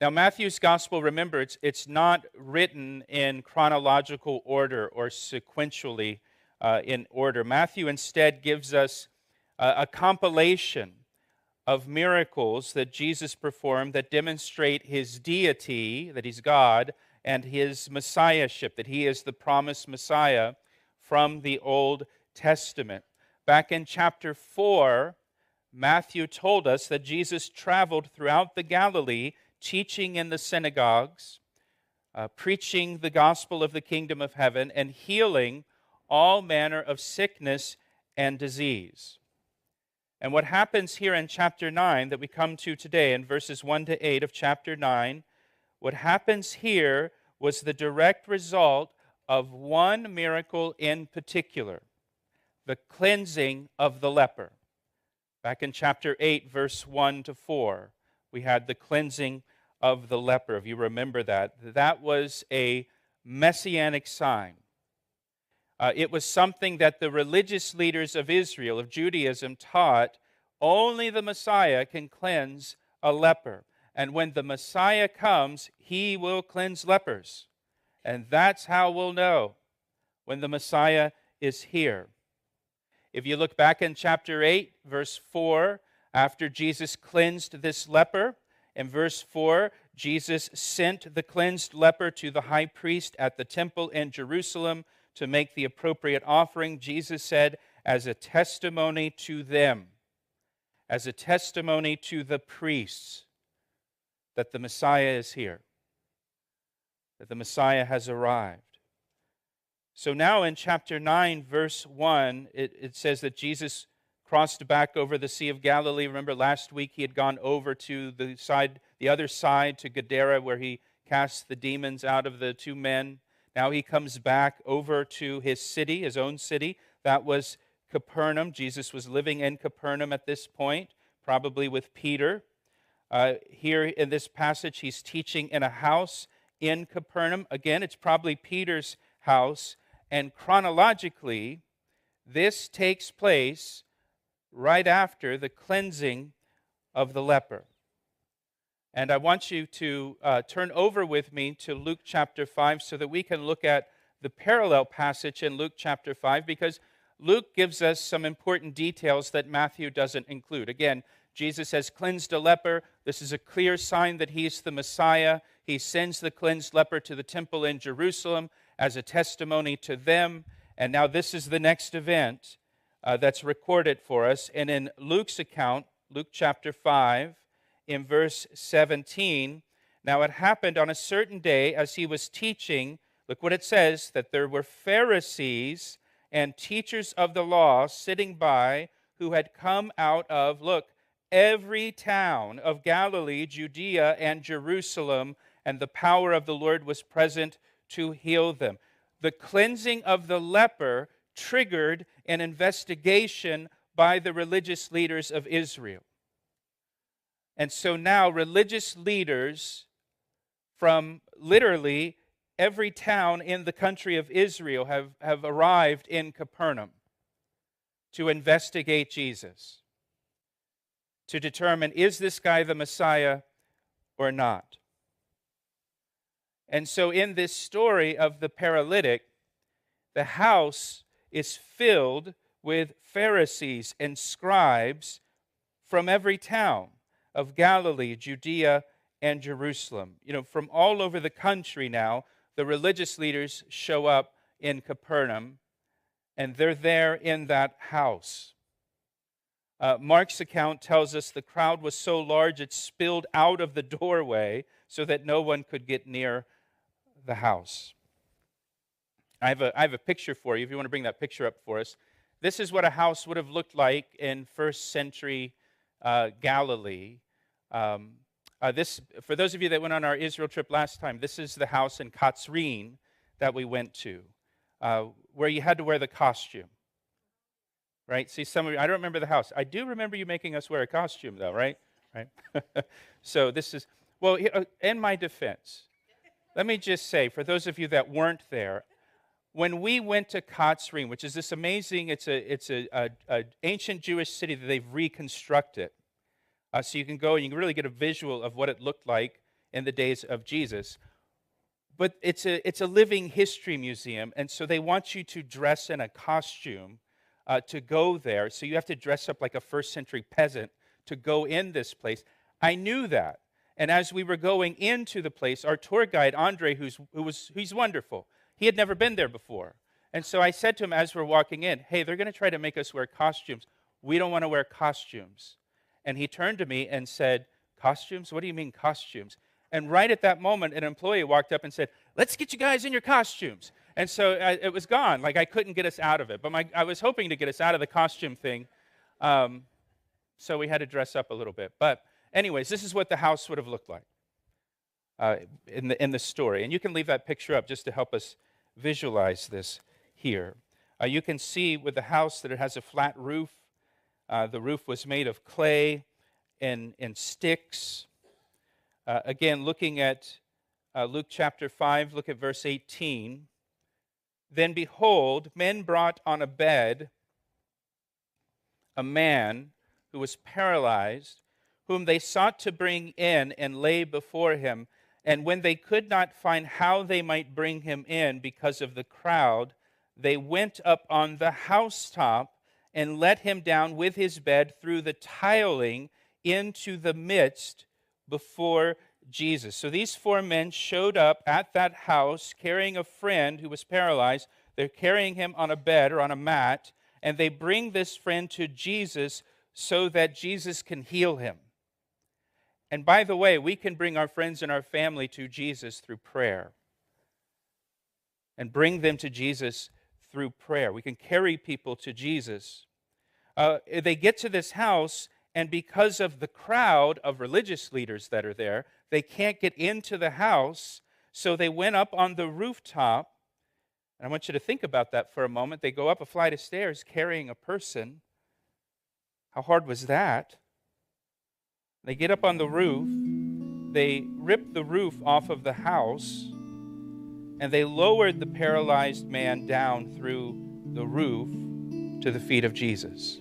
Now, Matthew's gospel, remember, it's not written in chronological order or sequentially in order. Matthew instead gives us a compilation of miracles that Jesus performed that demonstrate his deity, that he's God, and his messiahship, that he is the promised Messiah from the Old Testament. Back in chapter 4, Matthew told us that Jesus traveled throughout the Galilee, teaching in the synagogues, preaching the gospel of the kingdom of heaven, and healing all manner of sickness and disease. And what happens here in chapter 9 that we come to today, in verses 1 to 8 of chapter 9, what happens here was the direct result of one miracle in particular, the cleansing of the leper. Back in chapter 8, verse 1 to 4, we had the cleansing of the leper. If you remember that, that was a messianic sign. It was something that the religious leaders of Israel, of Judaism, taught only the Messiah can cleanse a leper. And when the Messiah comes, he will cleanse lepers. And that's how we'll know when the Messiah is here. If you look back in chapter 8, verse 4, after Jesus cleansed this leper, in verse 4, Jesus sent the cleansed leper to the high priest at the temple in Jerusalem to make the appropriate offering. Jesus said, as a testimony to them, as a testimony to the priests, that the Messiah is here, that the Messiah has arrived. So now in chapter 9, verse 1, it says that Jesus crossed back over the Sea of Galilee. Remember last week he had gone over to the other side to Gadara, where he cast the demons out of the two men. Now he comes back over to his city, his own city. That was Capernaum. Jesus was living in Capernaum at this point, probably with Peter. Here in this passage, he's teaching in a house in Capernaum. Again, it's probably Peter's house. And chronologically, this takes place right after the cleansing of the leper. And I want you to turn over with me to Luke chapter 5 so that we can look at the parallel passage in Luke chapter 5, because Luke gives us some important details that Matthew doesn't include. Again, Jesus has cleansed a leper. This is a clear sign that he's the Messiah. He sends the cleansed leper to the temple in Jerusalem as a testimony to them. And now this is the next event that's recorded for us. And in Luke's account, Luke chapter 5, in verse 17, now it happened on a certain day as he was teaching, look what it says, that there were Pharisees and teachers of the law sitting by who had come out of, look, every town of Galilee, Judea, and Jerusalem, and the power of the Lord was present to heal them. The cleansing of the leper triggered an investigation by the religious leaders of Israel. And so now religious leaders from literally every town in the country of Israel have arrived in Capernaum to investigate Jesus, to determine, is this guy the Messiah or not? And so in this story of the paralytic, the house is filled with Pharisees and scribes from every town of Galilee, Judea, and Jerusalem. You know, from all over the country now, the religious leaders show up in Capernaum, and they're there in that house. Mark's account tells us the crowd was so large it spilled out of the doorway so that no one could get near the house. I have a picture for you, if you want to bring that picture up for us. This is what a house would have looked like in first century Galilee. For those of you that went on our Israel trip last time, this is the house in Katzrin that we went to, where you had to wear the costume. Right? See, some of you, I don't remember the house. I do remember you making us wear a costume, though, right? Right? So this is, well, in my defense, let me just say, for those of you that weren't there, when we went to Katzrin, which is this amazing, it's a ancient Jewish city that they've reconstructed. So you can go and you can really get a visual of what it looked like in the days of Jesus. But it's a living history museum, and so they want you to dress in a costume to go there. So you have to dress up like a first century peasant to go in this place. I knew that. And as we were going into the place, our tour guide, Andre, he's wonderful. He had never been there before. And so I said to him as we're walking in, hey, they're going to try to make us wear costumes. We don't want to wear costumes. And he turned to me and said, costumes? What do you mean costumes? And right at that moment, an employee walked up and said, let's get you guys in your costumes. And so it was gone. Like I couldn't get us out of it. But I was hoping to get us out of the costume thing. So we had to dress up a little bit. But anyways, this is what the house would have looked like in the story. And you can leave that picture up just to help us visualize this here. You can see with the house that it has a flat roof. The roof was made of clay and sticks. Again, looking at Luke chapter 5, look at verse 18. Then behold, men brought on a bed a man who was paralyzed, whom they sought to bring in and lay before him. And when they could not find how they might bring him in because of the crowd, they went up on the housetop and let him down with his bed through the tiling into the midst before Jesus. So these four men showed up at that house carrying a friend who was paralyzed. They're carrying him on a bed or on a mat, and they bring this friend to Jesus so that Jesus can heal him. And by the way, we can bring our friends and our family to Jesus through prayer and bring them to Jesus through prayer. We can carry people to Jesus. They get to this house, and because of the crowd of religious leaders that are there, they can't get into the house, so they went up on the rooftop. And I want you to think about that for a moment. They go up a flight of stairs carrying a person. How hard was that? They get up on the roof, they rip the roof off of the house, and they lowered the paralyzed man down through the roof to the feet of Jesus.